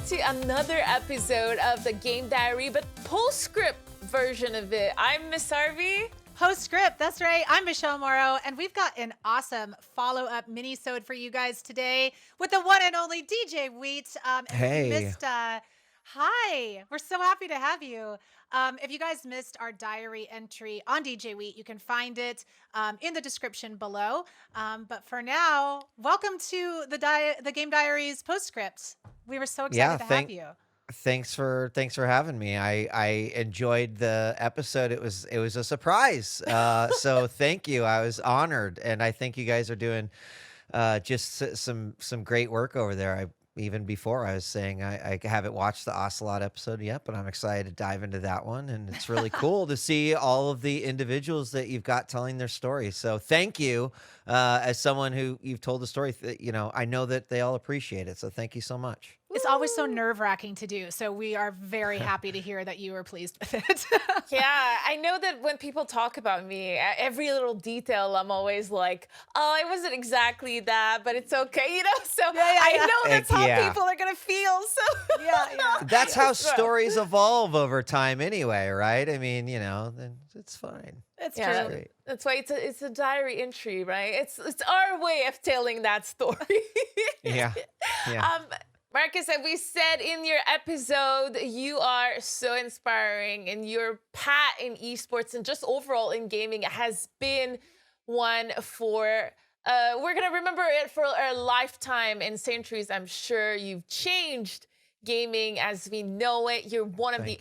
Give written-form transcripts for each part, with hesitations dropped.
to another episode of the Game Diary, but postscript version of it. I'm MISSHARVEY. Postscript, that's right. I'm Michele Morrow, and we've got an awesome follow-up mini-sode for you guys today with the one and only djWHEAT. Hey. If you missed, hi, we're so happy to have you. If you guys missed our diary entry on djWHEAT, you can find it in the description below. But for now, welcome to the Game Diaries postscript. We were so excited to have you. Thanks for having me. I enjoyed the episode. It was a surprise. So thank you. I was honored, and I think you guys are doing just some great work over there. Even before I was saying I haven't watched the Ocelot episode yet, but I'm excited to dive into that one, and it's really cool to see all of the individuals that you've got telling their story. So thank you, as someone who you've told the story. I know that they all appreciate it. So thank you so much. It's always so nerve-wracking to do, so we are very happy to hear that you were pleased with it. Yeah, I know that when people talk about me, every little detail, I'm always like, oh, it wasn't exactly that, but it's okay, So I know that's how people are going to feel, so yeah. That's how stories evolve over time anyway, right? I mean, it's fine. It's yeah, true. That's why it's a diary entry, right? It's our way of telling that story. Yeah. Marcus, as we said in your episode, you are so inspiring, and your path in esports and just overall in gaming has been one for, we're going to remember it for a lifetime and centuries. I'm sure you've changed gaming as we know it. You're one of the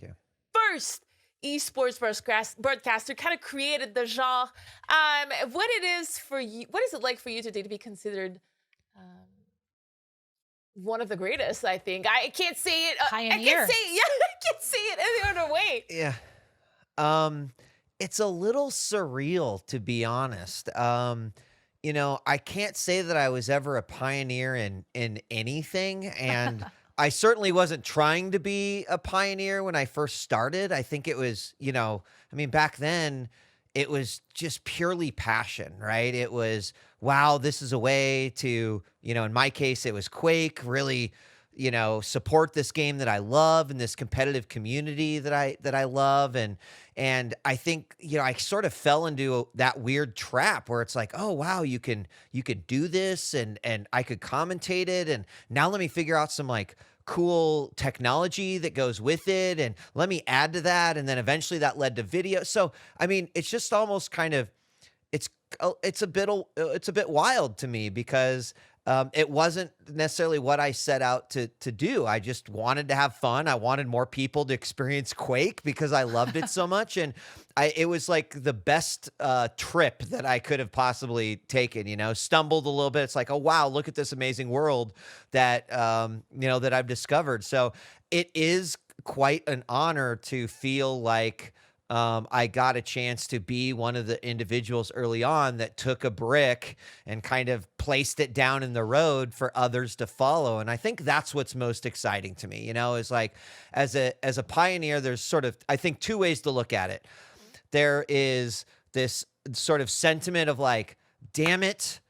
first esports broadcaster, kind of created the genre. What is it like for you today to be considered one of the greatest? I think I can't say it. Pioneer. I can't say it any other way. Yeah. It's a little surreal, to be honest. I can't say that I was ever a pioneer in anything, and I certainly wasn't trying to be a pioneer when I first started. I think it was, back then it was just purely passion, right? It was, wow, this is a way to, in my case, it was Quake, really, support this game that I love and this competitive community that I love. And I think, I sort of fell into that weird trap where it's like, oh, wow, you can do this, and I could commentate it. And now let me figure out some cool technology that goes with it, and let me add to that. And then eventually that led to video. So, it's just almost kind of, it's a bit wild to me, because it wasn't necessarily what I set out to do. I just wanted to have fun. I wanted more people to experience Quake because I loved it so much. And it was like the best trip that I could have possibly taken, stumbled a little bit. It's like, oh, wow, look at this amazing world that, that I've discovered. So it is quite an honor to feel like I got a chance to be one of the individuals early on that took a brick and kind of placed it down in the road for others to follow. And I think that's what's most exciting to me, is like, as a pioneer, there's sort of, I think, two ways to look at it. There is this sort of sentiment of like, damn it,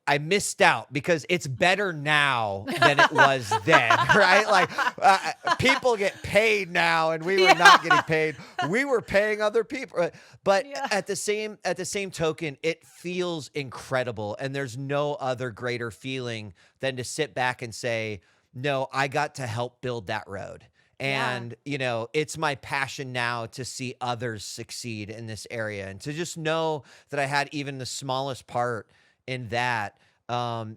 I missed out because it's better now than it was then, right? Like people get paid now, and we were not getting paid. We were paying other people, but at the same token, it feels incredible, and there's no other greater feeling than to sit back and say, no, I got to help build that road. And, it's my passion now to see others succeed in this area, and to just know that I had even the smallest part in that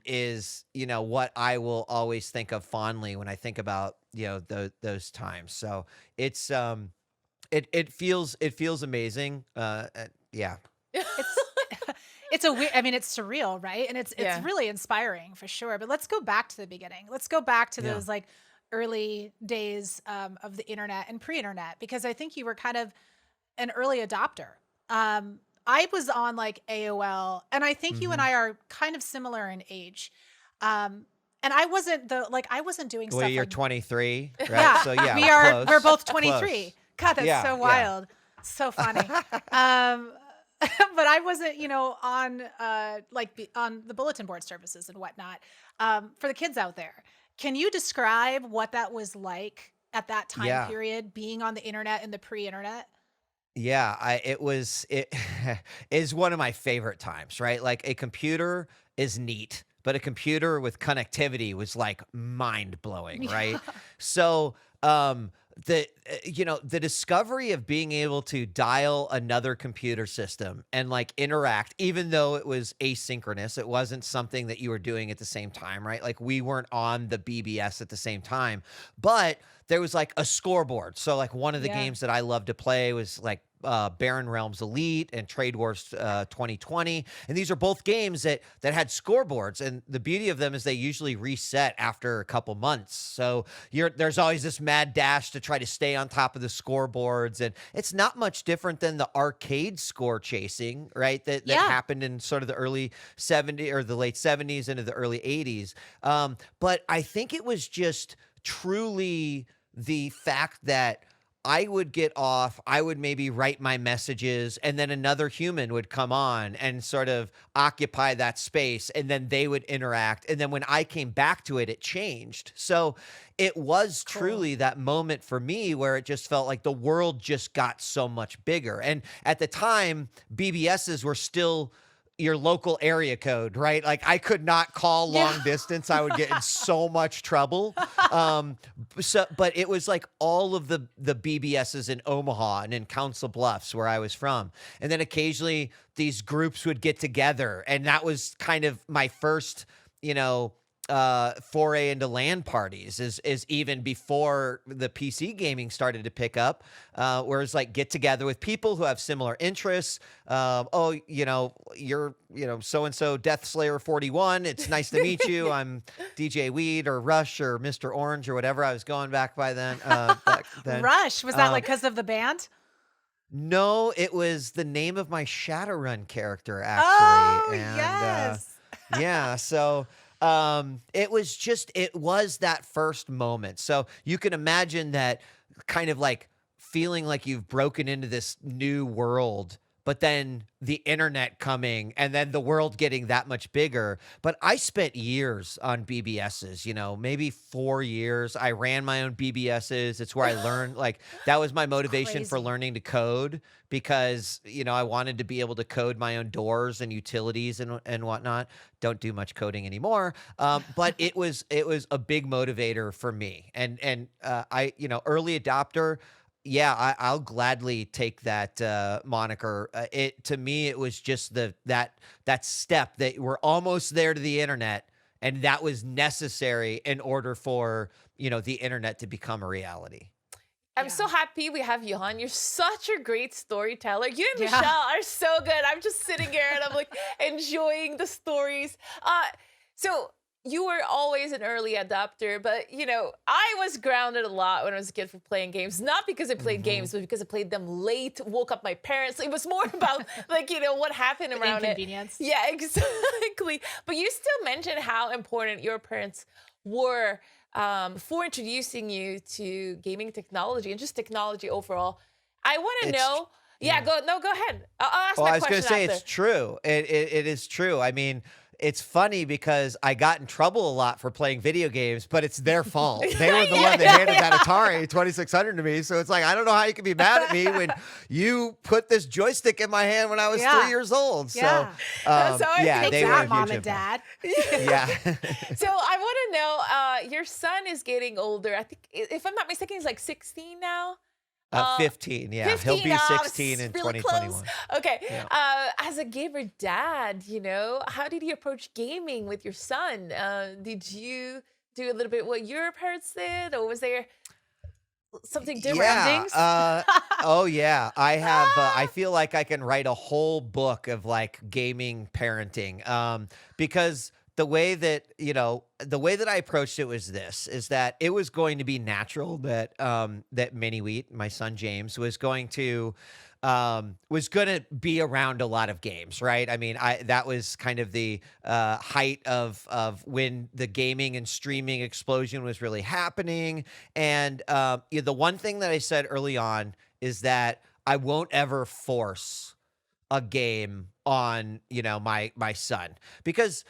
is, what I will always think of fondly when I think about, those times. So it's, it feels amazing. Yeah. It's a weird, it's surreal, right? And it's really inspiring for sure. But let's go back to the beginning. Let's go back to those early days of the internet and pre-internet, because I think you were kind of an early adopter. I was on AOL, and I think you and I are kind of similar in age. And I wasn't doing stuff. Well, you're 23, right? Yeah. So yeah, we're both 23. Close. God, that's so wild. So funny. But I wasn't, on on the bulletin board services and whatnot, for the kids out there. Can you describe what that was like at that time Yeah. period, being on the internet in the pre-internet? Yeah, it is one of my favorite times, right? Like a computer is neat, but a computer with connectivity was like mind blowing, right? Yeah. So, the discovery of being able to dial another computer system and like interact, even though it was asynchronous, it wasn't something that you were doing at the same time, right? Like we weren't on the BBS at the same time, but there was like a scoreboard. So like one of the Yeah. games that I loved to play was like Barren Realms Elite and Trade Wars 2020, and these are both games that had scoreboards. And the beauty of them is they usually reset after a couple months. So there's always this mad dash to try to stay on top of the scoreboards, and it's not much different than the arcade score chasing, right? That Yeah. happened in sort of the early 70s or the late 70s into the early 80s. But I think it was just truly the fact that I would get off, I would maybe write my messages, and then another human would come on and sort of occupy that space, and then they would interact. And then when I came back to it, it changed. So it was Cool. truly that moment for me where it just felt like the world just got so much bigger. And at the time, BBSs were still your local area code, right? Like I could not call long Yeah. distance. I would get in so much trouble. But it was like all of the BBSs in Omaha and in Council Bluffs where I was from. And then occasionally these groups would get together. And that was kind of my first, foray into LAN parties is even before the PC gaming started to pick up, where it's like get together with people who have similar interests. You're so-and-so Death Slayer 41. It's nice to meet you. I'm djWHEAT or Rush or Mr. Orange or whatever I was going back then. Rush, was that Um, like because of the band? no, it was the name of my Shadowrun character, Oh, actually. And yes. yeah, so it was that first moment. So you can imagine that kind of like feeling like you've broken into this new world, but then the internet coming and then the world getting that much bigger. But I spent years on BBSs, maybe 4 years. I ran my own BBSs. It's where I learned, like, that was my motivation for Crazy. learning to code because, I wanted to be able to code my own doors and utilities and whatnot. Don't do much coding anymore. But it was a big motivator for me. And early adopter. Yeah, I'll gladly take that moniker. To me, it was just that step that we're almost there to the internet, and that was necessary in order for the internet to become a reality. I'm Yeah. so happy we have you on. You're such a great storyteller. You and Yeah. Michelle are so good. I'm just sitting here and I'm like enjoying the stories. So you were always an early adopter, but I was grounded a lot when I was a kid for playing games. Not because I played Hmm. games, but because I played them late, woke up my parents. It was more about what happened The around it. inconvenience. Yeah, exactly. But you still mentioned how important your parents were for introducing you to gaming technology and just technology overall. I want to It's know. Yeah, yeah. go ahead. I'll ask Well, my I was going question to say after. it's true. It is true. I mean, it's funny because I got in trouble a lot for playing video games, but it's their fault. They were the one that handed that Atari 2600 to me. So it's like, I don't know how you can be mad at me when you put this joystick in my hand when I was Yeah. 3 years old. So, Yeah. That's how I yeah, think they Take were a that, huge mom and impact. dad. Yeah. So I want to know, your son is getting older. I think, if I'm not mistaken, he's like 16 now. 15. Yeah. 15, He'll be 16 it's in really 2021. close. Okay. Yeah. As a gamer dad, how did you approach gaming with your son? Did you do a little bit what your parents did, or was there something different? Yeah. Endings? Oh yeah. I have. I feel like I can write a whole book of like gaming parenting. Because the way that I approached it was is that it was going to be natural that that Mini Wheat, my son James, was going to be around a lot of games, right? I mean, that was kind of the height of when the gaming and streaming explosion was really happening. And the one thing that I said early on is that I won't ever force a game on, my son, because,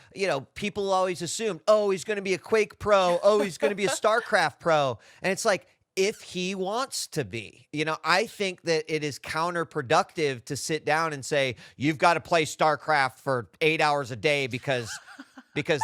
people always assume, oh, he's going to be a Quake pro. Oh, he's going to be a StarCraft pro. And it's like, if he wants to be, I think that it is counterproductive to sit down and say, you've got to play StarCraft for 8 hours a day because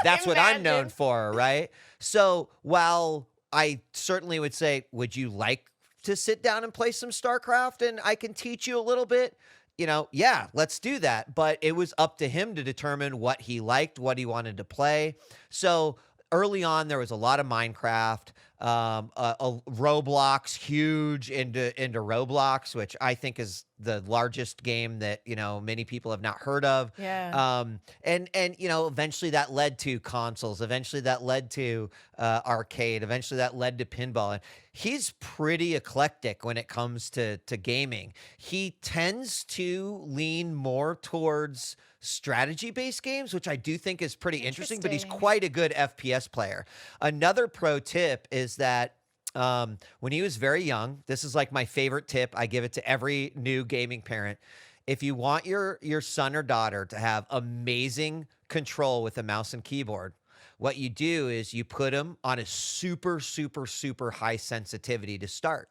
that's what I'm known for. Right. So while I certainly would say, would you like to sit down and play some StarCraft and I can teach you a little bit? Yeah, let's do that. But it was up to him to determine what he liked, what he wanted to play. So early on, there was a lot of Minecraft, a Roblox, huge into Roblox, which I think is the largest game that, many people have not heard of. Yeah. And eventually that led to consoles. Eventually that led to arcade. Eventually that led to pinball. And he's pretty eclectic when it comes to gaming. He tends to lean more towards strategy-based games, which I do think is pretty interesting, but he's quite a good FPS player. Another pro tip is that when he was very young, this is like my favorite tip. I give it to every new gaming parent. If you want your son or daughter to have amazing control with a mouse and keyboard, what you do is you put them on a super, super, super high sensitivity to start.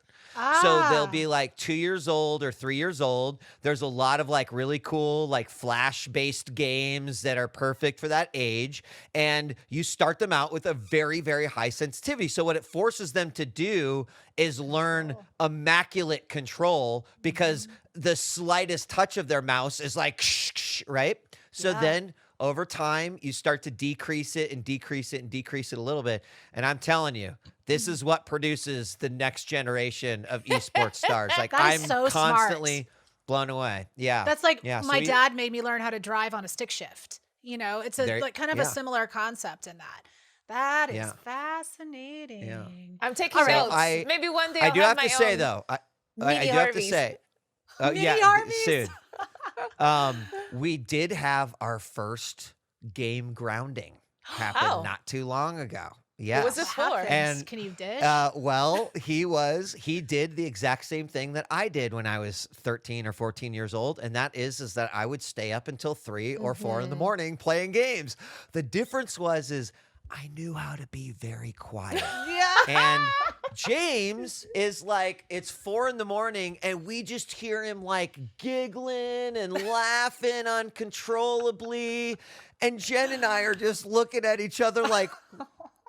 So they'll be like 2 years old or 3 years old. There's a lot of like really cool, like flash-based games that are perfect for that age. And you start them out with a very, very high sensitivity. So what it forces them to do is learn immaculate control, because the slightest touch of their mouse is like, right? So then over time, you start to decrease it and decrease it and decrease it a little bit. And I'm telling you, this is what produces the next generation of esports stars. Like, I'm so constantly blown away. Yeah. That's like so my dad made me learn how to drive on a stick shift. It's like kind of a similar concept in that. That is fascinating. Yeah. I'm taking notes. Maybe one day I I'll do have to say, own though, I mini do have to Harveys. say, Mini yeah, Harveys. soon. We did have our first game grounding happen not too long ago. Yeah. What was it for? And can you dish? well, he did the exact same thing that I did when I was 13 or 14 years old. And that is that I would stay up until 3 or 4 in the morning playing games. The difference is I knew how to be very quiet. And James is like, it's 4 in the morning and we just hear him like giggling and laughing uncontrollably. And Jen and I are just looking at each other like,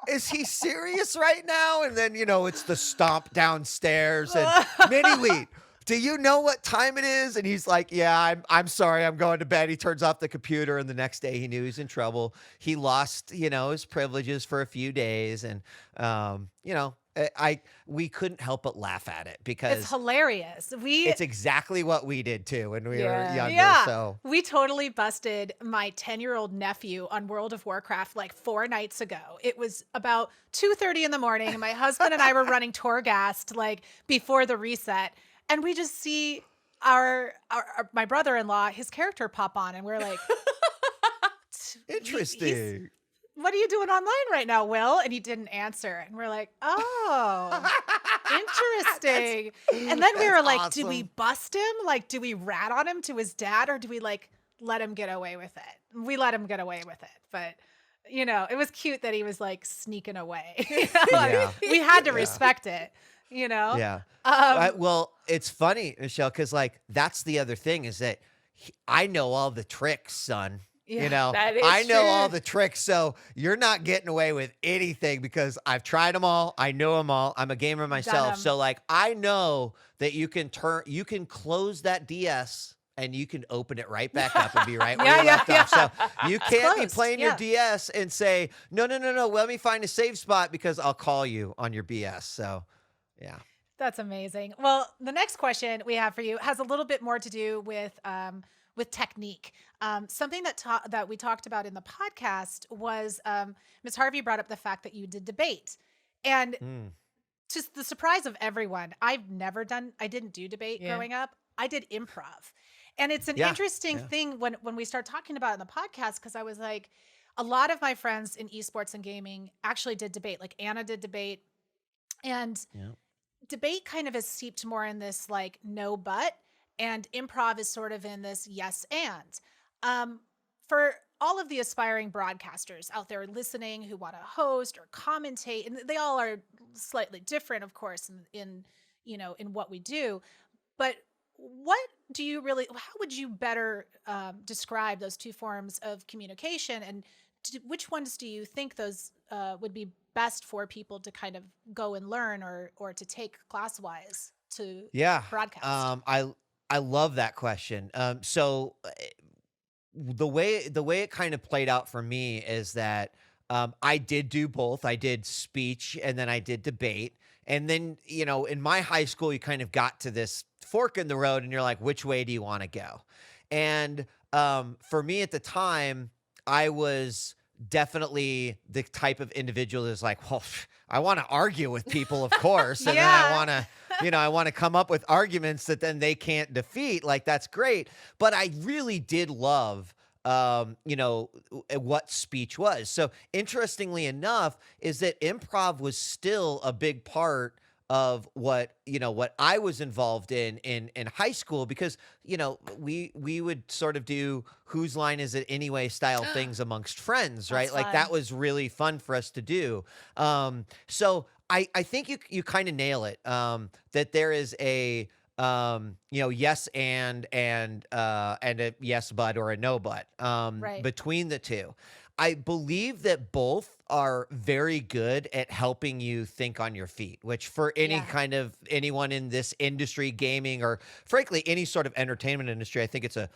is he serious right now? And then, it's the stomp downstairs and Mini Wheat, do you know what time it is? And he's like, yeah, I'm sorry, I'm going to bed. He turns off the computer, and the next day he knew he's in trouble. He lost, his privileges for a few days. And, we couldn't help but laugh at it because it's hilarious. It's exactly what we did too when we were younger. Yeah. So we totally busted my 10-year-old nephew on World of Warcraft like 4 nights ago. It was about 2:30 in the morning, and my husband and I were running Torghast like before the reset, and we just see my brother-in-law, his character pop on, and we're like, interesting. What are you doing online right now, Will? And he didn't answer. And we're like, oh, interesting. And then we were like, awesome. Do we bust him? Like, do we rat on him to his dad, or do we like let him get away with it? We let him get away with it. But, it was cute that he was like sneaking away. We had to respect it, Yeah. Well, it's funny, Michelle, because like that's the other thing is that I know all the tricks, son. That is I know true. all the tricks, so you're not getting away with anything because I've tried them all. I know them all. I'm a gamer myself. So like, I know that you can close that DS and you can open it right back up and be right where you left off. So you can't be playing your DS and say, no, let me find a save spot because I'll call you on your BS. So yeah. That's amazing. Well, the next question we have for you has a little bit more to do with technique. Something that we talked about in the podcast was Miss Harvey brought up the fact that you did debate. And to the surprise of everyone, I didn't do debate growing up. I did improv. And it's an interesting thing when we start talking about it in the podcast, because I was like, a lot of my friends in esports and gaming actually did debate. Like Anna did debate. And debate kind of is seeped more in this like no but. And improv is sort of in this yes and. For all of the aspiring broadcasters out there listening who want to host or commentate, and they all are slightly different, of course, in what we do. But what do you really, how would you better describe those two forms of communication, and which ones do you think those would be best for people to kind of go and learn or to take class-wise to broadcast? I love that question. So the way it kind of played out for me is that I did do both. I did speech and then I did debate. And then, in my high school, you kind of got to this fork in the road and you're like, which way do you want to go? And for me at the time, I was definitely the type of individual that's like, well, I want to argue with people, of course. And then I want to come up with arguments that then they can't defeat. Like, that's great. But I really did love, what speech was. So interestingly enough is that improv was still a big part of what I was involved in high school, because we would sort of do whose line is it anyway style things amongst friends, right? That's Like fun. that was really fun for us to do. So I think you kind of nail it, that there is a yes and a yes but or a no but Right. between the two. I believe that both are very good at helping you think on your feet, which for any Yeah. kind of anyone in this industry, gaming, or frankly, any sort of entertainment industry, I think it's a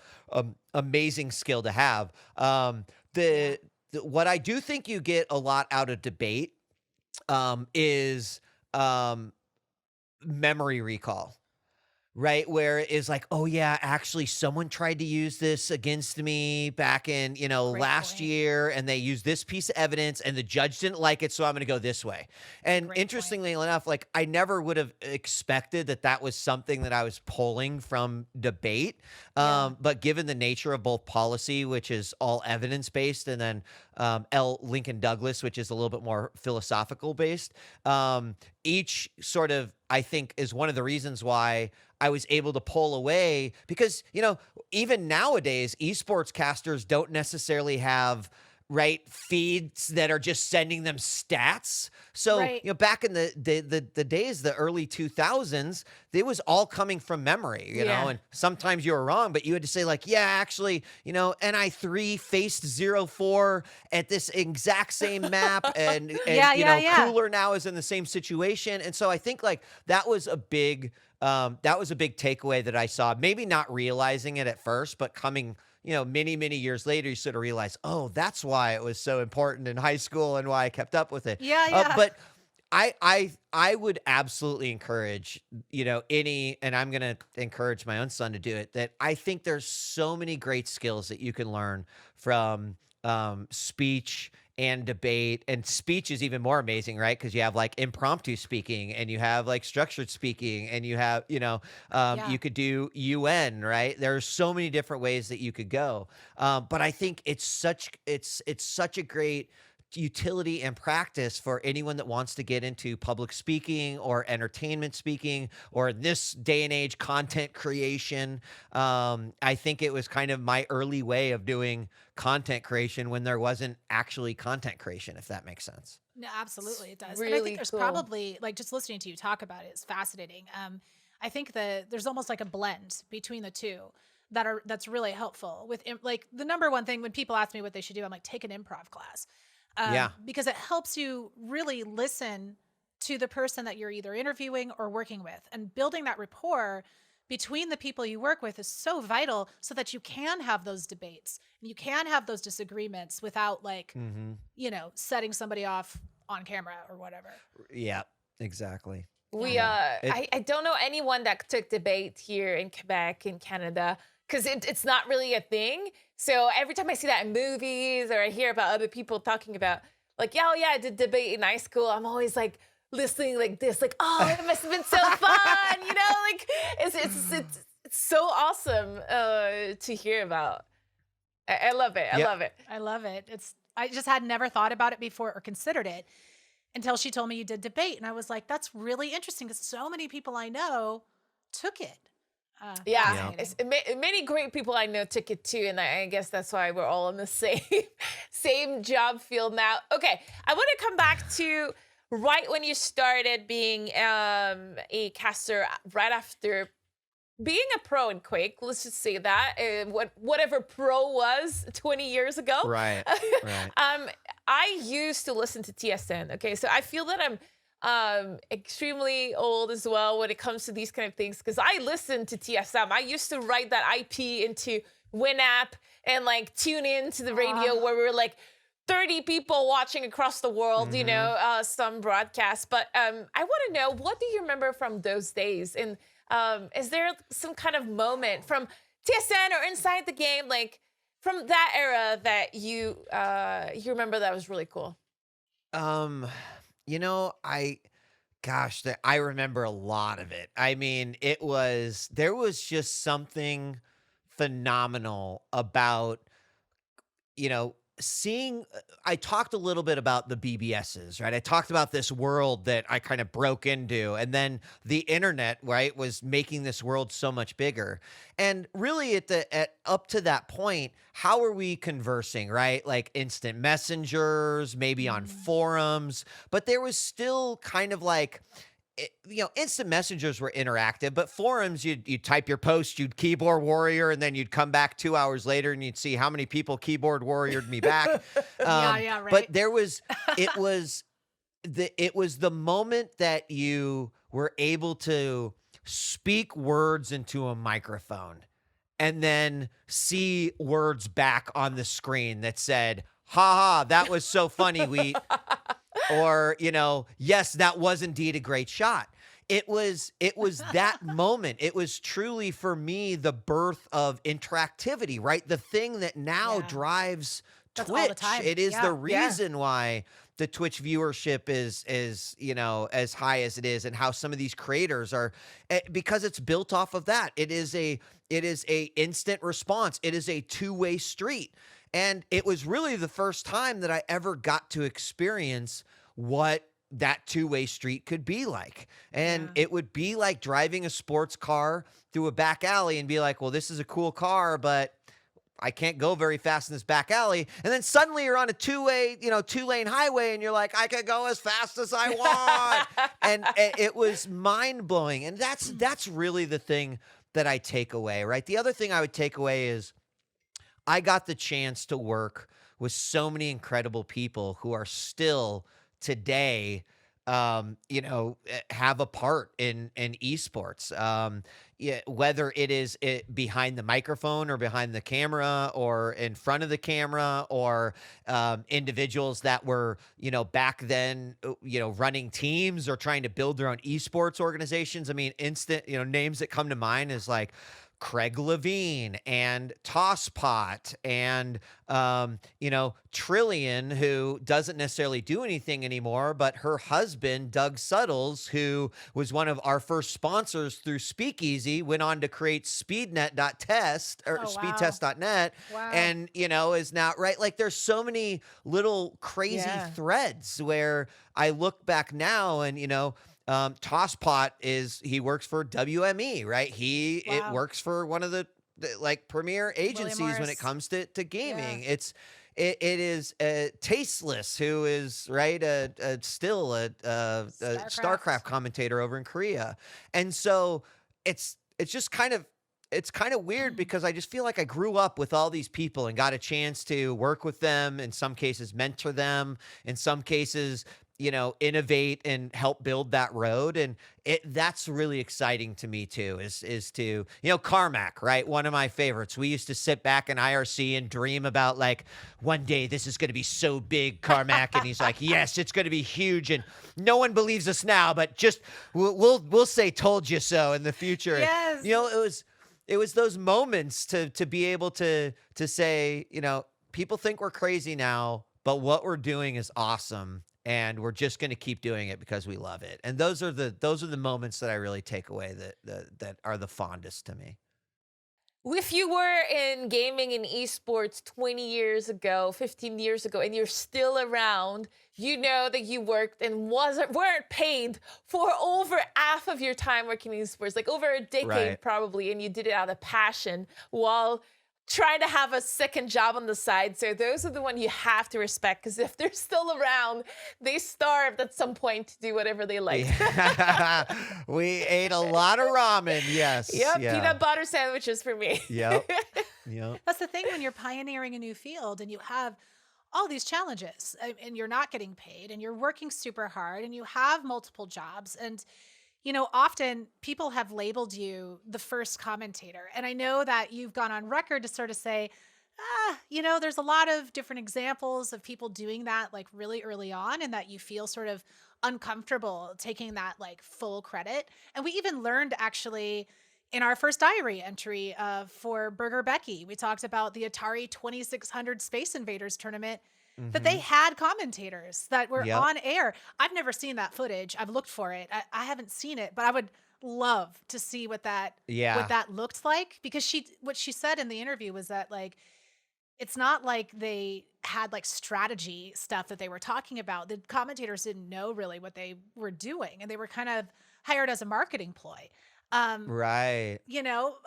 amazing skill to have. What I do think you get a lot out of debate is memory recall. Right, where it is like, oh yeah, actually someone tried to use this against me back in, Great last point. year, and they used this piece of evidence and the judge didn't like it, so I'm going to go this way. And Great point. interestingly enough, like I never would have expected that was something that I was pulling from debate. Yeah. But given the nature of both policy, which is all evidence based, and then L. Lincoln Douglas, which is a little bit more philosophical based, each sort of, I think, is one of the reasons why I was able to pull away, because, even nowadays, esports casters don't necessarily have feeds that are just sending them stats. So, Right. back in the days, the early 2000s, it was all coming from memory, Yeah. and sometimes you were wrong, but you had to say like, yeah, actually, NI3 faced 0-4 at this exact same map, and Yeah. Cooler now is in the same situation. And so I think like that was a big takeaway that I saw, maybe not realizing it at first, but coming, many, many years later, you sort of realize, oh, that's why it was so important in high school and why I kept up with it. Yeah. But I would absolutely encourage, and I'm going to encourage my own son to do it, that I think there's so many great skills that you can learn from speech and debate. And speech is even more amazing, right? Because you have like impromptu speaking, and you have like structured speaking, and you have, Yeah. you could do UN, right? There's so many different ways that you could go. But I think it's such a great utility and practice for anyone that wants to get into public speaking or entertainment speaking, or in this day and age, content creation. I think it was kind of my early way of doing content creation when there wasn't actually content creation, if that makes sense. No, absolutely it does. And I think Really there's cool. probably, like, just listening to you talk about it is fascinating. I think that there's almost like a blend between the two that's really helpful with like the number one thing when people ask me what they should do, I'm like, take an improv class. Yeah. Because it helps you really listen to the person that you're either interviewing or working with, and building that rapport between the people you work with is so vital, so that you can have those debates and you can have those disagreements without like, Mm-hmm. setting somebody off on camera or whatever. Yeah, exactly. We I don't know anyone that took debate here in Quebec, in Canada, because it's not really a thing. So every time I see that in movies, or I hear about other people talking about like, yeah, oh yeah, I did debate in high school, I'm always like listening like this, like, oh, it must have been so fun, like it's so awesome to hear about. I love it. I Yep. love it. I love it. I just had never thought about it before or considered it until she told me you did debate. And I was like, that's really interesting, because so many people I know took it. Yeah, Fascinating. many great people I know took it too, and I guess that's why we're all in the same same job field now. Okay, I want to come back to right when you started being a caster, right after being a pro in Quake. Let's just say that whatever pro was 20 years ago. Right. Right. I used to listen to TSN. Okay, so I feel that I'm extremely old as well when it comes to these kind of things because I listened to TSM. I used to write that IP into Winamp and like tune in to the radio where we were like 30 people watching across the world, you know, some broadcasts. But I want to know, what do you remember from those days? And is there some kind of moment from TSN or inside the game, like from that era that you remember that was really cool? You know, I remember a lot of it. I mean, there was just something phenomenal about, you know, seeing. I talked a little bit about the BBSs, right? I talked about this world that I kind of broke into, and then the internet, right, was making this world so much bigger. And really, up to that point, how are we conversing, right? Like instant messengers, maybe on forums, but there was still kind of like, instant messengers were interactive, but forums, you'd type your post, you'd keyboard warrior, and then you'd come back 2 hours later and you'd see how many people keyboard warriored me back. Yeah, right. But it was the moment that you were able to speak words into a microphone and then see words back on the screen that said, "Ha ha, that was so funny, Wheat." Or, yes, that was indeed a great shot. It was that moment. It was truly, for me, the birth of interactivity, right? The thing that now drives That's all the Twitch. time. It is the Yeah. reason why the Twitch viewership is as high as it is, and how some of these creators are, because it's built off of that. It is a instant response. It is a two-way street. And it was really the first time that I ever got to experience what that two-way street could be like. And it would be like driving a sports car through a back alley and be like, well, this is a cool car, but I can't go very fast in this back alley. And then suddenly you're on a two-lane highway, and you're like, I can go as fast as I want. And it was mind-blowing. And that's really the thing that I take away, right? The other thing I would take away is I got the chance to work with so many incredible people who are still today, have a part in esports. Whether it is behind the microphone or behind the camera or in front of the camera, or individuals that were, back then, running teams or trying to build their own esports organizations. I mean, names that come to mind is like Craig Levine and Tosspot and, Trillian, who doesn't necessarily do anything anymore, but her husband, Doug Suttles, who was one of our first sponsors through Speakeasy, went on to create speednet.test or speedtest.net. Wow. And, is now, right? Like, there's so many little crazy threads where I look back now and, Tosspot he works for WME, right? It works for one of the like premier agencies when it comes to gaming. Yeah. It is Tasteless, who is right still a StarCraft commentator over in Korea, and so it's just kind of. It's kind of weird because I just feel like I grew up with all these people and got a chance to work with them, in some cases mentor them, in some cases, innovate and help build that road. And that's really exciting to me too, is to, Carmack, right? One of my favorites. We used to sit back in IRC and dream about like, one day this is going to be so big, Carmack. And he's like, yes, it's going to be huge. And no one believes us now, but just, we'll say told you so in the future. Yes. It was those moments to be able to say, people think we're crazy now, but what we're doing is awesome, and we're just going to keep doing it because we love it. And those are the moments that I really take away that are the fondest to me. if you were in gaming and esports 20 years ago, 15 years ago, and you're still around, you know that you worked and weren't paid for over half of your time working in esports, like over a decade Right. probably, and you did it out of passion while trying to have a second job on the side. So those are the one you have to respect, because if they're still around, they starved at some point to do whatever they like. Yeah. We ate a lot of ramen. Yes. Yep, Yeah. peanut butter sandwiches for me. Yep. Yep. That's the thing when you're pioneering a new field and you have all these challenges and you're not getting paid and you're working super hard and you have multiple jobs. And, often people have labeled you the first commentator. And I know that you've gone on record to sort of say, there's a lot of different examples of people doing that like really early on, and that you feel sort of uncomfortable taking that like full credit. And we even learned actually in our first diary entry for Burger Becky, we talked about the Atari 2600 Space Invaders tournament, that they had commentators that were Yep. on air. I've never seen that footage. I've looked for it. I haven't seen it, but I would love to see what that looked like, because what she said in the interview was that like it's not like they had like strategy stuff that they were talking about. The commentators didn't know really what they were doing, and they were kind of hired as a marketing ploy. Right.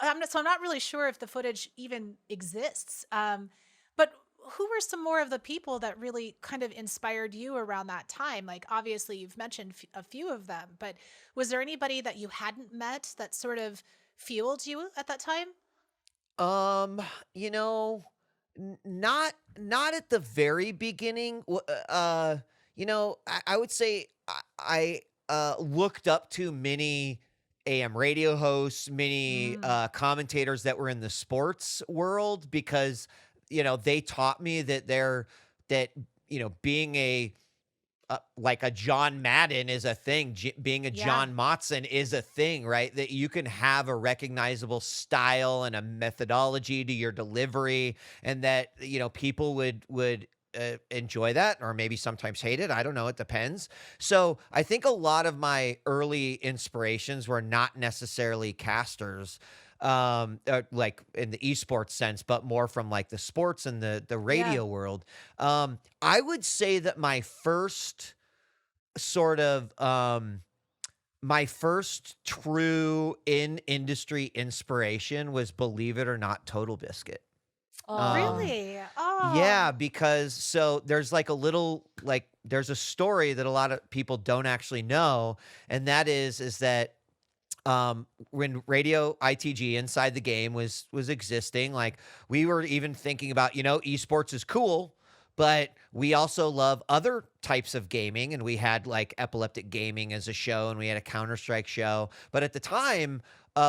I'm not really sure if the footage even exists. But who were some more of the people that really kind of inspired you around that time? Like, obviously you've mentioned a few of them, but was there anybody that you hadn't met that sort of fueled you at that time? Not at the very beginning. I would say I looked up to many AM radio hosts, many commentators that were in the sports world, because they taught me that being like a John Madden is a thing. Being a John Motson is a thing, right? That you can have a recognizable style and a methodology to your delivery, and that people would enjoy that, or maybe sometimes hate it. I don't know. It depends. So I think a lot of my early inspirations were not necessarily casters, like in the esports sense, but more from like the sports and the radio world. I would say that my first true industry inspiration was, believe it or not, Total Biscuit. Really? Oh. Yeah, because so there's like there's a story that a lot of people don't actually know, and that is that when radio ITG Inside the Game was existing, like we were even thinking about, esports is cool, but we also love other types of gaming, and we had like Epileptic Gaming as a show, and we had a Counter-Strike show. But at the time,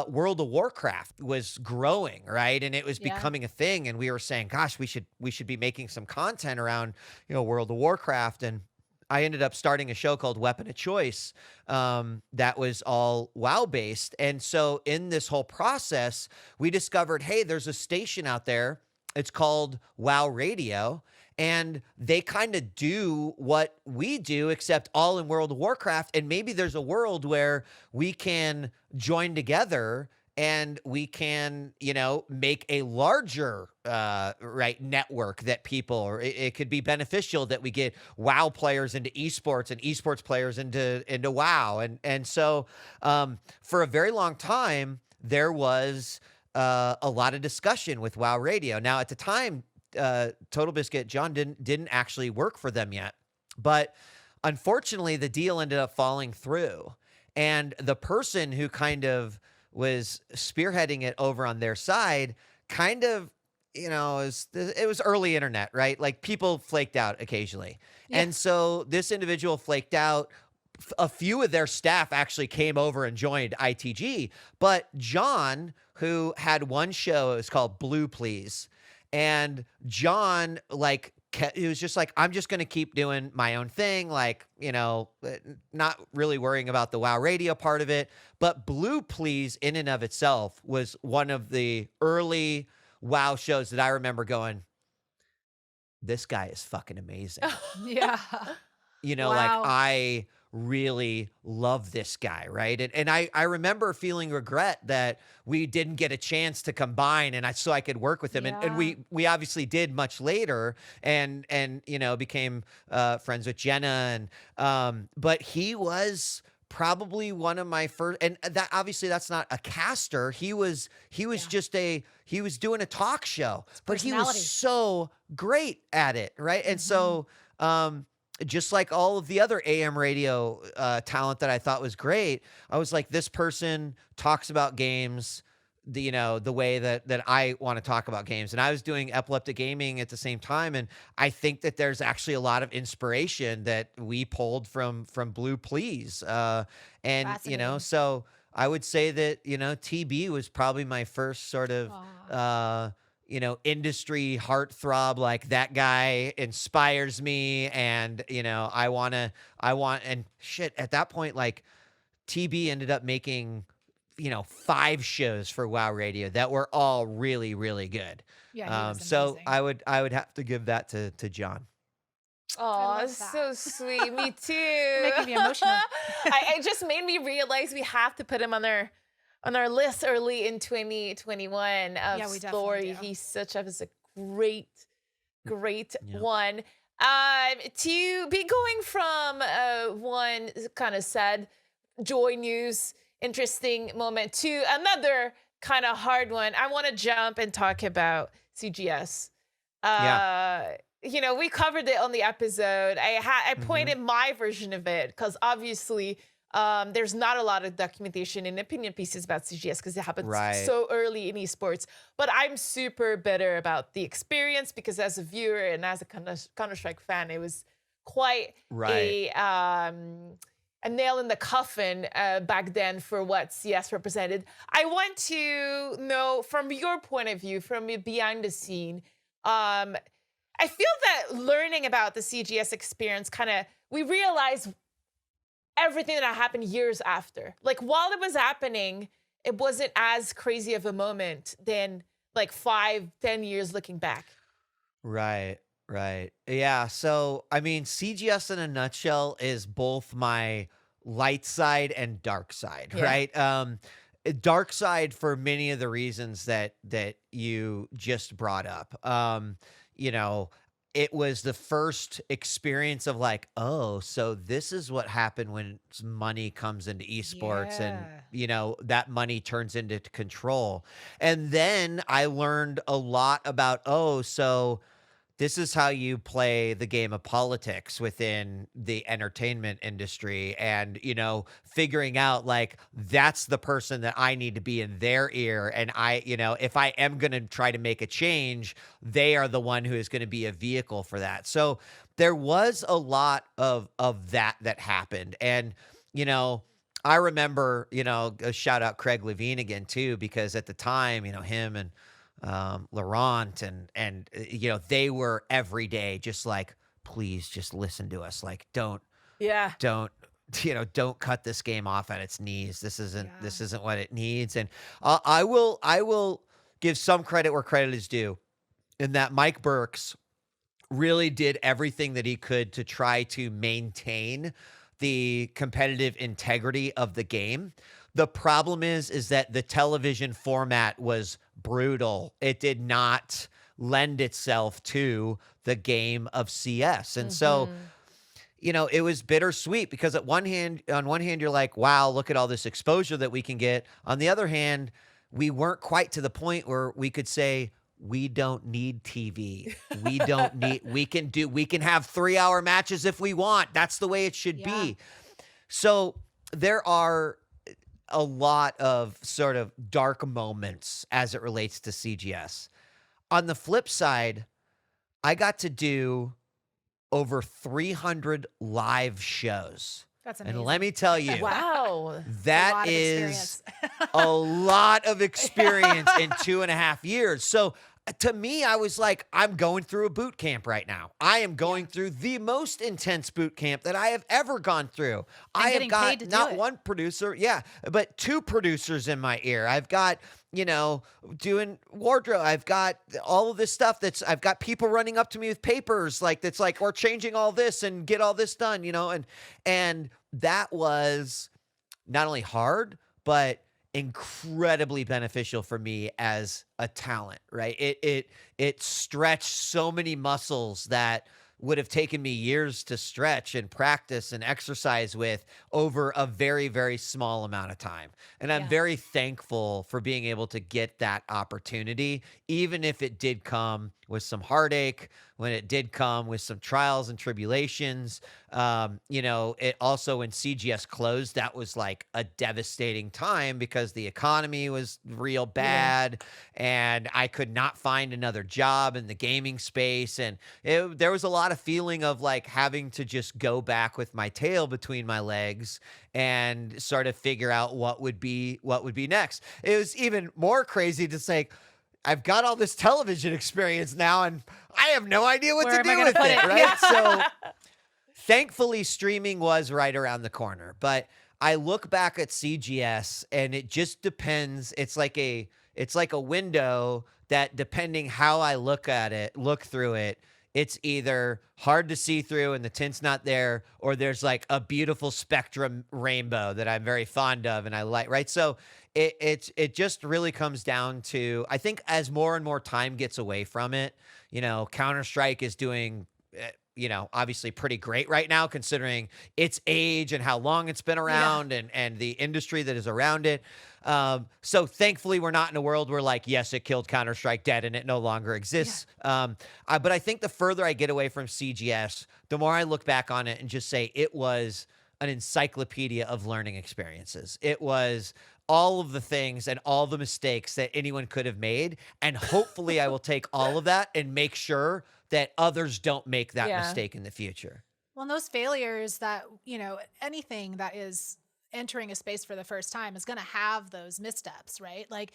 World of Warcraft was growing, right? And it was becoming a thing, and we were saying, gosh, we should be making some content around, World of Warcraft. And I ended up starting a show called Weapon of Choice that was all WoW based. And so in this whole process, we discovered, hey, there's a station out there. It's called WoW Radio. And they kind of do what we do, except all in World of Warcraft. And maybe there's a world where we can join together and we can, make a larger network that people, or it could be beneficial that we get WoW players into esports and esports players into WoW. And so for a very long time, there was a lot of discussion with WoW Radio. Now, at the time, Total Biscuit, John didn't actually work for them yet, but unfortunately the deal ended up falling through, and the person who kind of was spearheading it over on their side kind of, it was early internet, right? Like people flaked out occasionally. Yeah. And so this individual flaked out. A few of their staff actually came over and joined ITG, but John, who had one show, it was called Blue Please. And John, he was just like, I'm just going to keep doing my own thing. Not really worrying about the WoW radio part of it. But Blue Please in and of itself was one of the early WoW shows that I remember going, this guy is fucking amazing. Yeah. Like I really love this guy, right? And I remember feeling regret that we didn't get a chance to combine, and so I could work with him. And we obviously did much later, and became friends with Jenna, and but he was probably one of my first, and that obviously that's not a caster. He was just he was doing a talk show, but he was so great at it, right? And so just like all of the other AM radio talent that I thought was great, I was like, this person talks about games the way that I want to talk about games. And I was doing Epileptic Gaming at the same time. And I think that there's actually a lot of inspiration that we pulled from Blue Please. And, so I would say that, TB was probably my first sort of, industry heartthrob. Like, that guy inspires me. And, and shit, at that point, like, TB ended up making 5 shows for WoW Radio that were all really, really good. Yeah, so I would have to give that to John. Oh, so sweet. Me too. Making me emotional. It just made me realize we have to put him on our list early in 2021 of story. He's such a great one. To be going from one kind of sad joy news interesting moment to another kind of hard one, I want to jump and talk about CGS. We covered it on the episode. I pointed my version of it because obviously there's not a lot of documentation and opinion pieces about CGS because it happened so early in esports. But I'm super bitter about the experience because as a viewer and as a Counter-Strike fan, it was quite a nail in the coffin back then for what CS represented. I want to know from your point of view, from behind the scene, I feel that learning about the CGS experience we realize everything that happened years after. Like, while it was happening, it wasn't as crazy of a moment than like 5-10 years looking back. Right. Yeah. So, I mean, CGS in a nutshell is both my light side and dark side, right? Dark side for many of the reasons that you just brought up. It was the first experience of like, oh, so this is what happened when money comes into esports and, that money turns into control. And then I learned a lot about, so this is how you play the game of politics within the entertainment industry, and, figuring out like, that's the person that I need to be in their ear. And if I am going to try to make a change, they are the one who is going to be a vehicle for that. So there was a lot of that happened. And, I remember, shout out Craig Levine again too, because at the time, him and Laurent and they were every day just like, please just listen to us. Like, don't cut this game off at its knees. This isn't what it needs. And I will give some credit where credit is due, in that Mike Burks really did everything that he could to try to maintain the competitive integrity of the game. The problem is that the television format was brutal. It did not lend itself to the game of CS. And so, it was bittersweet because on one hand, you're like, wow, look at all this exposure that we can get. On the other hand, we weren't quite to the point where we could say, we don't need TV. We can have 3-hour matches if we want. That's the way it should be. So there are a lot of sort of dark moments as it relates to CGS. On the flip side, I got to do over 300 live shows. That's amazing. And let me tell you, wow, that is a lot of experience in 2.5 years. So to me, I was like, I'm going through a boot camp right now. I am going through the most intense boot camp that I have ever gone through. I have got not one producer, but 2 producers in my ear. I've got you know, doing wardrobe. I've got all of this stuff I've got people running up to me with papers that's like, we're changing all this and get all this done, and that was not only hard, but incredibly beneficial for me as a talent, right? It stretched so many muscles that would have taken me years to stretch and practice and exercise with over a very, very small amount of time. And I'm Yeah. very thankful for being able to get that opportunity, even if it did come with some heartache, when it did come with some trials and tribulations. It also, when CGS closed, that was like a devastating time because the economy was real bad and I could not find another job in the gaming space. And there was a lot of feeling of like having to just go back with my tail between my legs and sort of figure out what would be next. It was even more crazy to say, I've got all this television experience now and I have no idea what Where to am I do gonna with put it, it? right? So thankfully streaming was right around the corner, but I look back at CGS and it just depends. It's like a window that, depending how I look through it, it's either hard to see through and the tint's not there, or there's like a beautiful spectrum rainbow that I'm very fond of and I like, right? So it just really comes down to, I think, as more and more time gets away from it, Counter-Strike is doing, obviously pretty great right now considering its age and how long it's been around and the industry that is around it. So thankfully we're not in a world where like, yes, it killed Counter-Strike dead and it no longer exists. But I think the further I get away from CGS, the more I look back on it and just say it was an encyclopedia of learning experiences. It was all of the things and all the mistakes that anyone could have made. And hopefully I will take all of that and make sure that others don't make that mistake in the future. Well, and those failures that, anything that is entering a space for the first time is going to have those missteps, right? Like,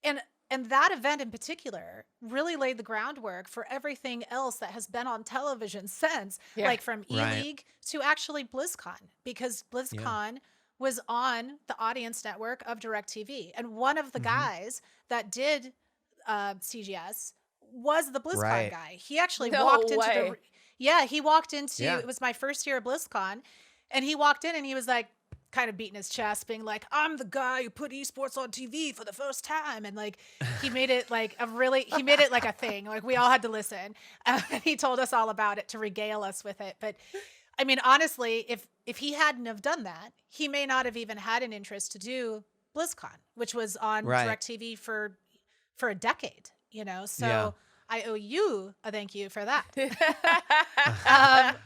and that event in particular really laid the groundwork for everything else that has been on television since, like from E-League to actually BlizzCon, because BlizzCon was on the audience network of DirecTV. And one of the guys that did CGS was the BlizzCon guy. He actually walked into he walked into, it was my first year at BlizzCon, and he walked in and he was like, kind of beating his chest, being like, I'm the guy who put esports on TV for the first time. And like, he made it like a thing. Like we all had to listen. And he told us all about it to regale us with it. But I mean, honestly, if he hadn't have done that, he may not have even had an interest to do BlizzCon, which was on DirecTV for a decade, So I owe you a thank you for that.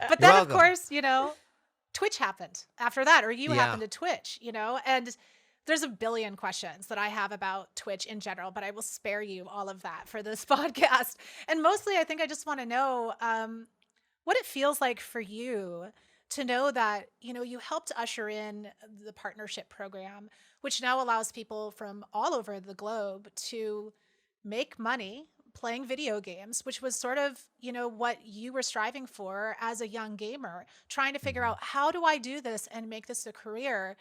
But then, of course, Twitch happened after that, or you happened to Twitch, and there's a billion questions that I have about Twitch in general, but I will spare you all of that for this podcast. And mostly, I think I just want to know what it feels like for you to know that, you helped usher in the partnership program, which now allows people from all over the globe to make money playing video games, which was sort of, what you were striving for as a young gamer, trying to figure out, how do I do this and make this a career?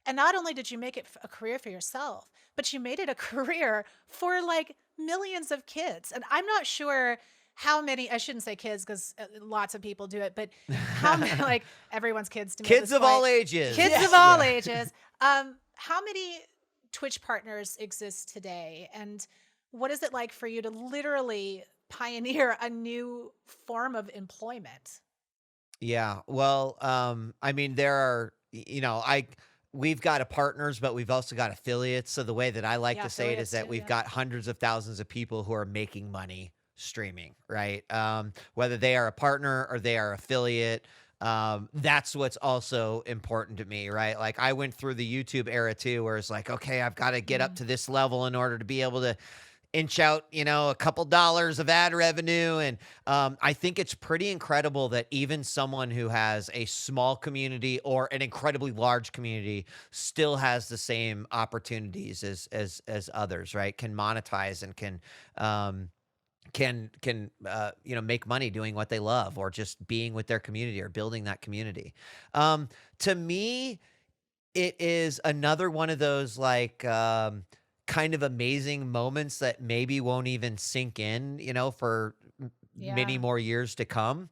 And not only did you make it a career for yourself, but you made it a career for like millions of kids. And I'm not sure how many, I shouldn't say kids because lots of people do it, but how many, like everyone's kids to me. Kids of all ages. Kids of all ages. How many Twitch partners exist today? And what is it like for you to literally pioneer a new form of employment? Yeah. Well, I mean, there are, we've got partners, but we've also got affiliates. So the way that I like to say it is that we've got hundreds of thousands of people who are making money streaming, right? Whether they are a partner or they are affiliate. That's what's also important to me, right? Like I went through the YouTube era too, where it's like, okay, I've got to get up to this level in order to be able to inch out, a couple dollars of ad revenue. And I think it's pretty incredible that even someone who has a small community or an incredibly large community still has the same opportunities as others, right? Can monetize and can make money doing what they love, or just being with their community or building that community. To me, it is another one of those like kind of amazing moments that maybe won't even sink in, for many Yeah. more years to come,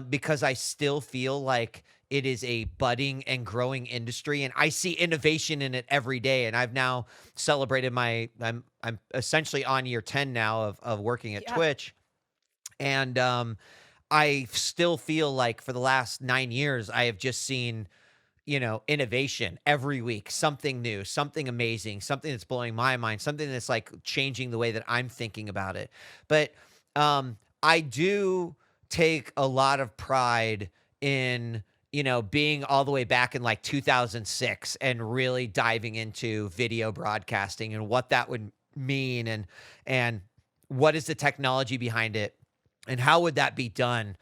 because I still feel like it is a budding and growing industry, and I see innovation in it every day. And I've now celebrated I'm essentially on year 10 now of working at Yeah. Twitch, and I still feel like for the last 9 years, I have just seen innovation every week, something new, something amazing, something that's blowing my mind, something that's like changing the way that I'm thinking about it. But I do take a lot of pride in, being all the way back in like 2006 and really diving into video broadcasting and what that would mean, and what is the technology behind it and how would that be done?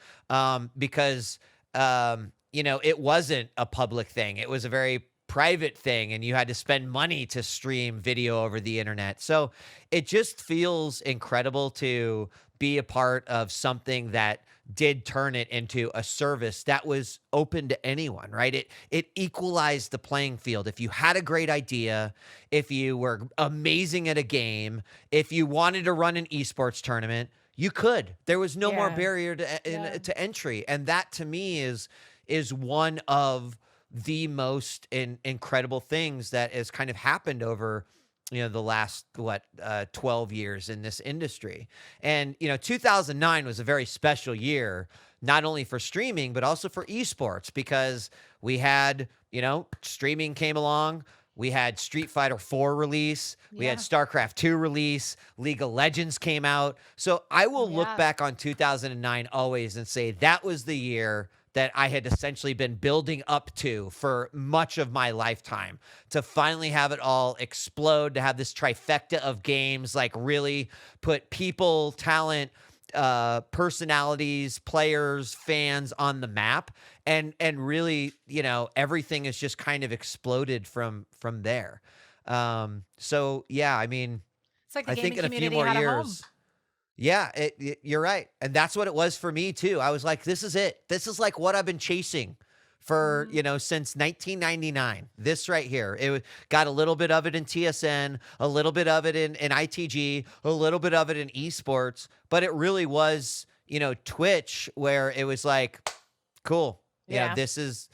Because it wasn't a public thing. It was a very private thing, and you had to spend money to stream video over the internet. So it just feels incredible to be a part of something that did turn it into a service that was open to anyone, right? It equalized the playing field. If you had a great idea, if you were amazing at a game, if you wanted to run an esports tournament, you could. There was no more Yeah. barrier Yeah. to entry, and that to me is one of the most incredible things that has kind of happened over the last 12 years in this industry. And 2009 was a very special year, not only for streaming but also for esports, because we had streaming came along. We had Street Fighter 4 release. We had Yeah. StarCraft 2 release. League of Legends came out. So I will look Yeah. back on 2009 always and say that was the year that I had essentially been building up to for much of my lifetime, to finally have it all explode, to have this trifecta of games, like really put people, talent, personalities, players, fans on the map, and really, everything has just kind of exploded from there. So yeah, I mean, It's like the I think gaming in a few community more had a home. years. Yeah, you're right. And that's what it was for me too. I was like, this is it. This is like what I've been chasing for, since 1999. This right here. Got a little bit of it in TSN, a little bit of it in ITG, a little bit of it in esports, but it really was, Twitch, where it was like, cool. Yeah. This is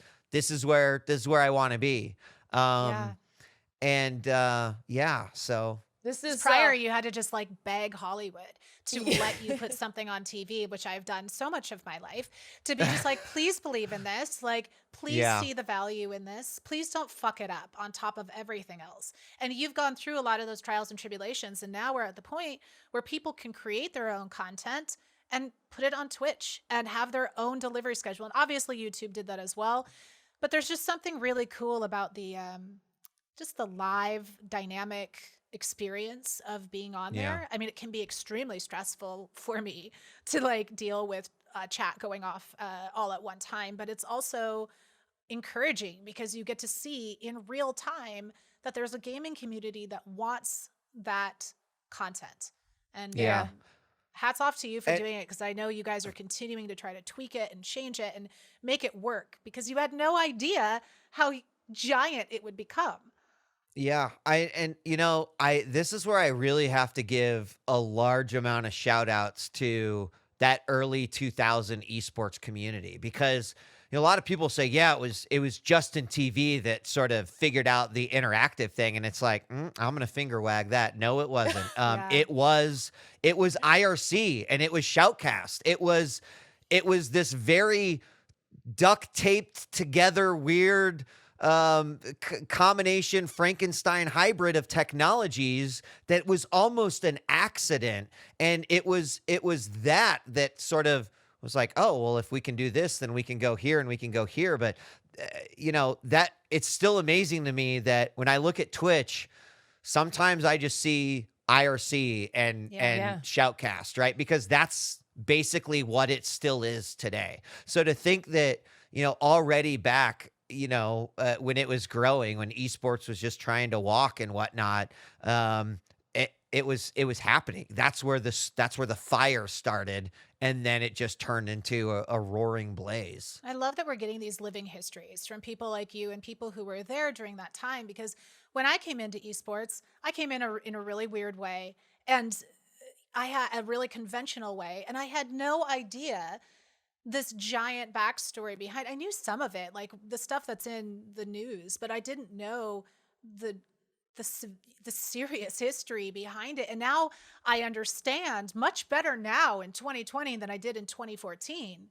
where I want to be. Yeah. And yeah, so This is Prior, you had to just like beg Hollywood to let you put something on TV, which I've done so much of my life, to be just like, please believe in this. Like, please Yeah. see the value in this. Please don't fuck it up on top of everything else. And you've gone through a lot of those trials and tribulations. And now we're at the point where people can create their own content and put it on Twitch and have their own delivery schedule. And obviously YouTube did that as well. But there's just something really cool about the just the live dynamic experience of being on Yeah. there. I mean, it can be extremely stressful for me to like deal with chat going off all at one time, but it's also encouraging because you get to see in real time that there's a gaming community that wants that content. And Yeah. hats off to you for And- doing it, because I know you guys are continuing to try to tweak it and change it and make it work, because you had no idea how giant it would become. Yeah, this is where I really have to give a large amount of shout outs to that early 2000 esports community, because a lot of people say, yeah, it was Justin TV that sort of figured out the interactive thing, and it's like, I'm gonna finger wag that. No, it wasn't. Yeah. It was IRC, and it was Shoutcast. It was this very duct taped together weird combination Frankenstein hybrid of technologies that was almost an accident. And it was that sort of was like, oh, well, if we can do this, then we can go here and we can go here. But that it's still amazing to me that when I look at Twitch, sometimes I just see IRC and Yeah. Shoutcast, right? Because that's basically what it still is today. So to think that, already back, when it was growing, when esports was just trying to walk and whatnot, it was happening. That's where the fire started, and then it just turned into a roaring blaze. I love that we're getting these living histories from people like you and people who were there during that time, because when I came into esports, I came in a really weird way, and I had a really conventional way, and I had no idea this giant backstory behind. I knew some of it, like the stuff that's in the news, but I didn't know the the serious history behind it. And now I understand much better now in 2020 than I did in 2014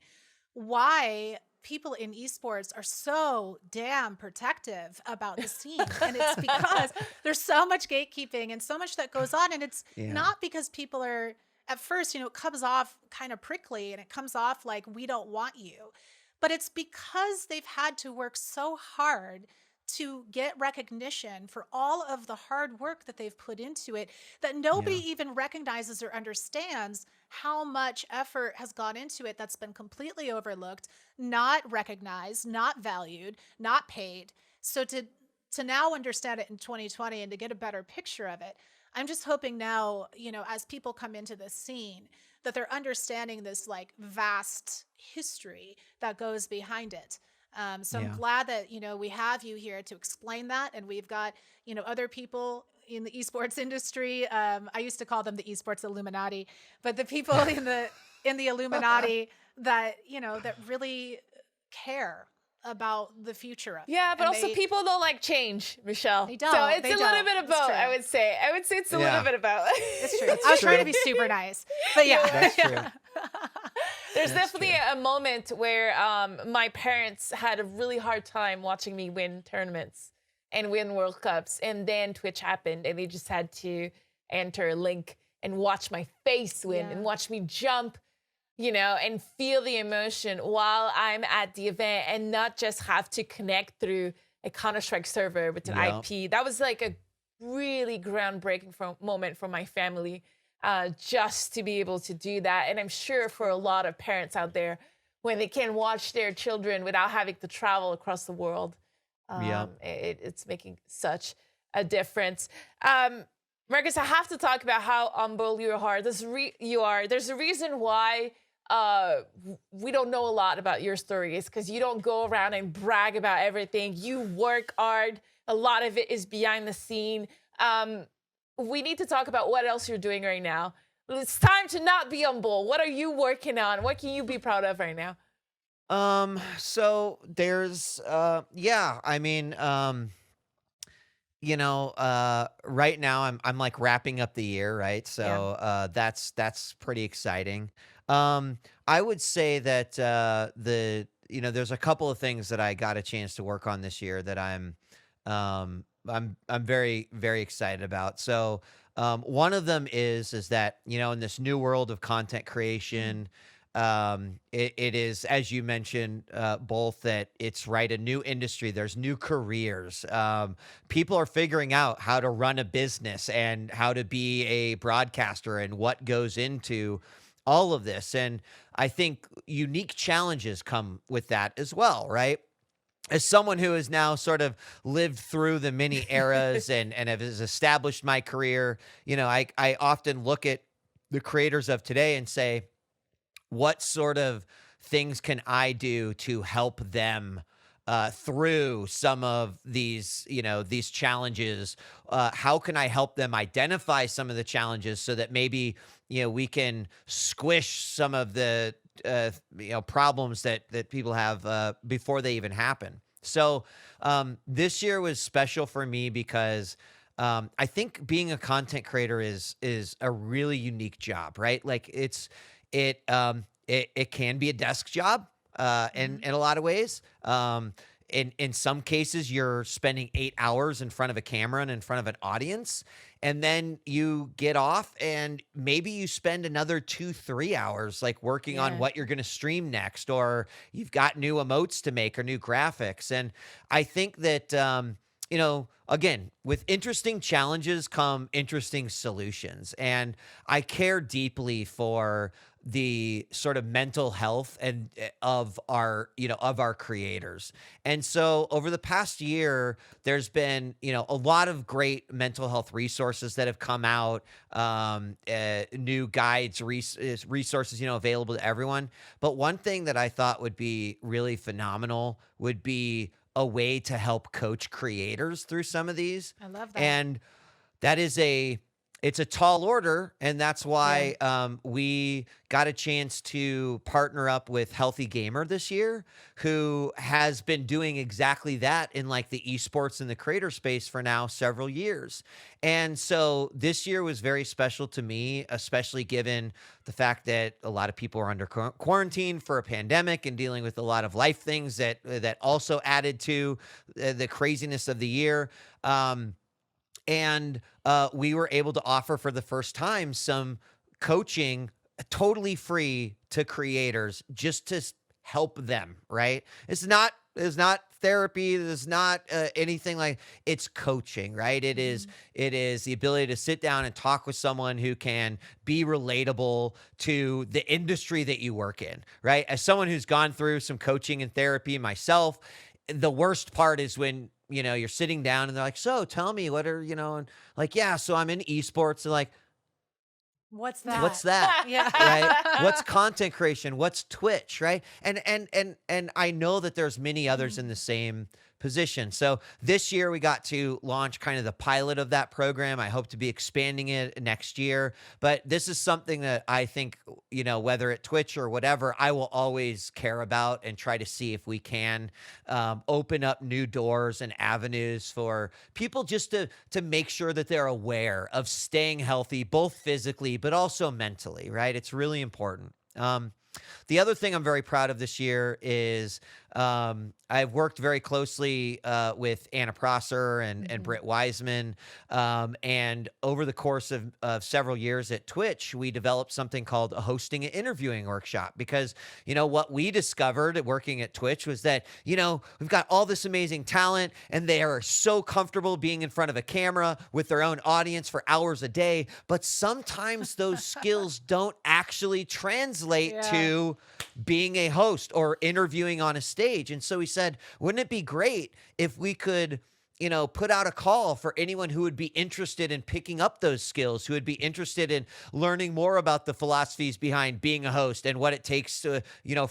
why people in esports are so damn protective about the scene. And it's because there's so much gatekeeping and so much that goes on. And it's not because people are, at first, it comes off kind of prickly and it comes off like we don't want you. But it's because they've had to work so hard to get recognition for all of the hard work that they've put into it that nobody even recognizes or understands how much effort has gone into it that's been completely overlooked, not recognized, not valued, not paid. So to now understand it in 2020 and to get a better picture of it, I'm just hoping now, as people come into this scene, that they're understanding this like vast history that goes behind it. So I'm glad that, we have you here to explain that. And we've got, other people in the esports industry. I used to call them the esports Illuminati, but the people in the Illuminati that, that really care about the future of it. Yeah, but also people don't like change, Michelle. They don't. So it's a little bit of both, I would say. I would say it's a little bit of both. It's true. I was trying to be super nice, but yeah. That's true. There's definitely a moment where my parents had a really hard time watching me win tournaments and win World Cups. And then Twitch happened and they just had to enter a link and watch my face win and watch me jump, and feel the emotion while I'm at the event and not just have to connect through a Counter-Strike server with an IP. That was like a really groundbreaking moment for my family. Just to be able to do that. And I'm sure for a lot of parents out there, when they can watch their children without having to travel across the world, it's making such a difference. Marcus, I have to talk about how humble you are. There's a reason why we don't know a lot about your stories, because you don't go around and brag about everything. You work hard. A lot of it is behind the scene. We need to talk about what else you're doing right now. It's time to not be humble. What are you working on? What can you be proud of right now? So there's, right now I'm like wrapping up the year, right? So, that's pretty exciting. I would say that, there's a couple of things that I got a chance to work on this year that I'm very, very excited about. So, one of them is that, in this new world of content creation, it is, as you mentioned, both that it's a new industry. There's new careers. People are figuring out how to run a business and how to be a broadcaster and what goes into all of this. And I think unique challenges come with that as well, right? As someone who has now sort of lived through the many eras and has established my career, I often look at the creators of today and say, what sort of things can I do to help them through some of these challenges? How can I help them identify some of the challenges so that maybe, we can squish some of the problems that people have before they even happen. So this year was special for me because I think being a content creator is a really unique job, right? Like it can be a desk job in a lot of ways. In some cases, you're spending 8 hours in front of a camera and in front of an audience, and then you get off and maybe you spend another 2-3 hours like working on what you're going to stream next, or you've got new emotes to make or new graphics. And I think that, again, with interesting challenges come interesting solutions. And I care deeply for the sort of mental health and of our creators. And so over the past year, there's been, a lot of great mental health resources that have come out, new guides, resources, available to everyone. But one thing that I thought would be really phenomenal would be a way to help coach creators through some of these. I love that. And that is it's a tall order, and that's why we got a chance to partner up with Healthy Gamer this year, who has been doing exactly that in like the esports and the creator space for now several years. And so this year was very special to me, especially given the fact that a lot of people are under quarantine for a pandemic and dealing with a lot of life things that also added to the craziness of the year. And we were able to offer for the first time some coaching totally free to creators just to help them, right? It's not therapy. It's not anything like, it's coaching, right? It is the ability to sit down and talk with someone who can be relatable to the industry that you work in, right? As someone who's gone through some coaching and therapy myself, the worst part is when, you're sitting down and they're like, so tell me what are, and like, yeah, so I'm in esports. And like, what's that? What's that? Yeah. Right? What's content creation? What's Twitch? Right? And I know that there's many others in the same position. So this year we got to launch kind of the pilot of that program. I hope to be expanding it next year. But this is something that I think, whether at Twitch or whatever, I will always care about and try to see if we can open up new doors and avenues for people just to make sure that they're aware of staying healthy, both physically, but also mentally, right? It's really important. The other thing I'm very proud of this year is I've worked very closely with Anna Prosser and Britt Wiseman. And over the course of several years at Twitch, we developed something called a hosting and interviewing workshop, because, what we discovered at working at Twitch was that, we've got all this amazing talent and they are so comfortable being in front of a camera with their own audience for hours a day. But sometimes those skills don't actually translate to being a host or interviewing on a stage. And so we said, wouldn't it be great if we could, put out a call for anyone who would be interested in picking up those skills, who would be interested in learning more about the philosophies behind being a host and what it takes to,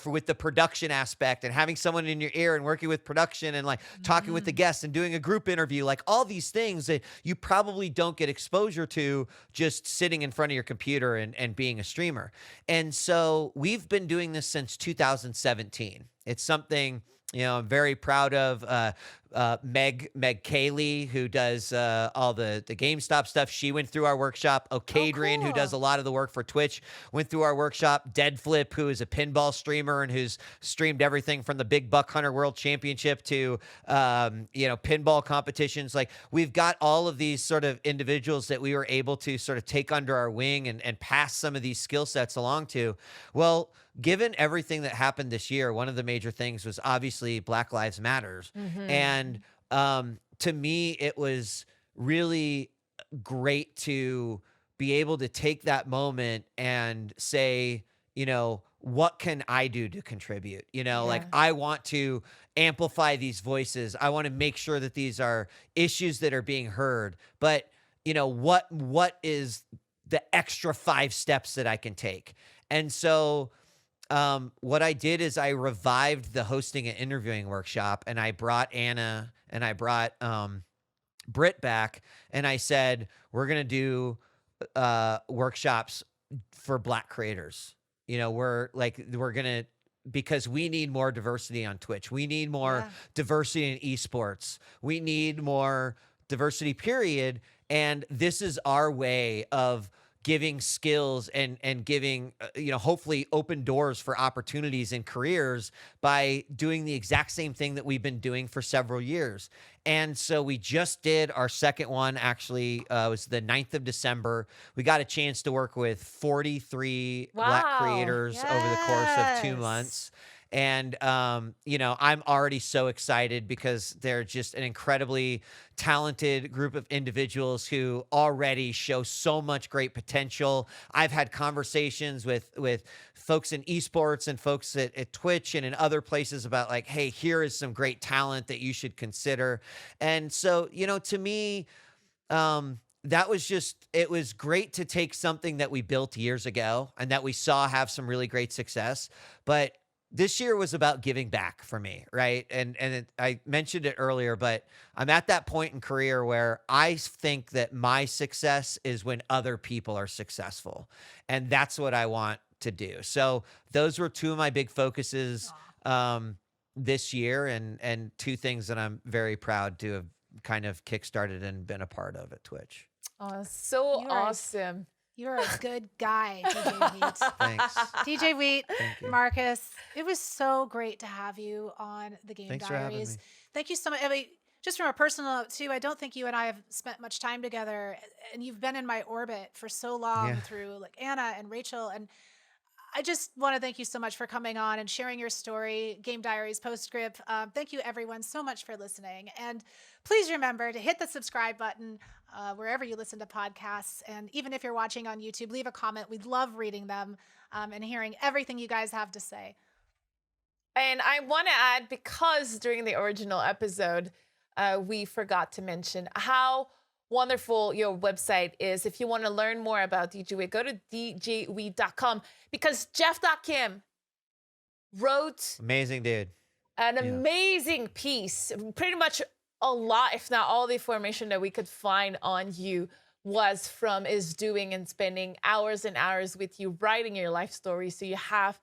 with the production aspect and having someone in your ear and working with production and like talking with the guests and doing a group interview, like all these things that you probably don't get exposure to just sitting in front of your computer and being a streamer. And so we've been doing this since 2017. It's something, I'm very proud of. Meg Cayley, who does all the GameStop stuff, she went through our workshop. O'Kadrian, who does a lot of the work for Twitch, went through our workshop. Deadflip, who is a pinball streamer and who's streamed everything from the Big Buck Hunter World Championship to pinball competitions. Like, we've got all of these sort of individuals that we were able to sort of take under our wing and pass some of these skill sets along to. Well, given everything that happened this year, one of the major things was obviously Black Lives Matters. And to me, it was really great to be able to take that moment and say, what can I do to contribute? Like, I want to amplify these voices. I want to make sure that these are issues that are being heard. But, what is the extra 5 steps that I can take? And so what I did is I revived the hosting and interviewing workshop, and I brought Anna and I brought Britt back, and I said, we're going to do workshops for Black creators. We're going to, because we need more diversity on Twitch. We need more diversity in esports. We need more diversity, period. And this is our way of giving skills and giving, hopefully open doors for opportunities and careers by doing the exact same thing that we've been doing for several years. And so we just did our second one, actually, it was the 9th of December. We got a chance to work with 43 Black creators over the course of 2 months. And, I'm already so excited because they're just an incredibly talented group of individuals who already show so much great potential. I've had conversations with folks in esports and folks at Twitch and in other places about like, hey, here is some great talent that you should consider. And so, to me, that was it was great to take something that we built years ago and that we saw have some really great success, but this year was about giving back for me, right? I mentioned it earlier, but I'm at that point in career where I think that my success is when other people are successful, and that's what I want to do. So those were two of my big focuses this year, and two things that I'm very proud to have kind of kickstarted and been a part of at Twitch. Oh, so awesome. You're a good guy, djWHEAT. Thanks. djWHEAT, Thank you. Marcus, it was so great to have you on the Game Thanks for having Diaries. me. Thank you so much. I mean, just from a personal note too, I don't think you and I have spent much time together, and you've been in my orbit for so long through like Anna and Rachel, and I just want to thank you so much for coming on and sharing your story, Game Diaries Postscript. Thank you, everyone, so much for listening. And please remember to hit the subscribe button wherever you listen to podcasts. And even if you're watching on YouTube, leave a comment. We'd love reading them and hearing everything you guys have to say. And I want to add, because during the original episode, we forgot to mention how wonderful your website is. If you want to learn more about djWHEAT, go to djWHEAT.com, because Jeff.Kim wrote Amazing dude. an amazing piece. Pretty much a lot, if not all the information that we could find on you was from his doing and spending hours and hours with you writing your life story. So you have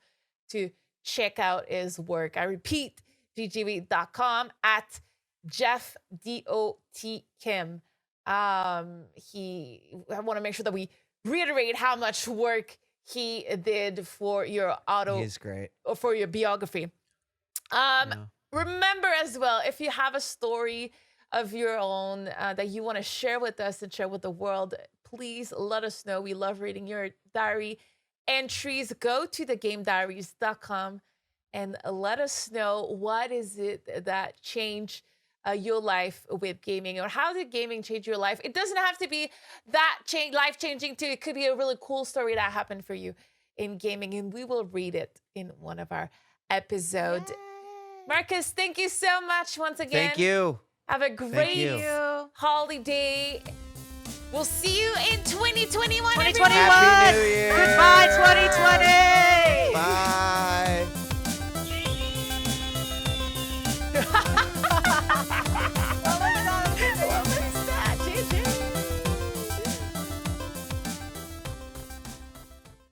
to check out his work. I repeat, djWHEAT.com at Jeff.Kim. I want to make sure that we reiterate how much work he did for your He's great. or for your biography. Remember as well, if you have a story of your own that you want to share with us and share with the world, please let us know. We love reading your diary entries. Go to thegamediaries.com and let us know what is it that changed your life with gaming, or how did gaming change your life? It doesn't have to be that life-changing too. It could be a really cool story that happened for you in gaming, and we will read it in one of our episodes. Yay. Marcus, thank you so much once again. Thank you. Have a great holiday. We'll see you in 2021. 2021. Happy New Year. Goodbye.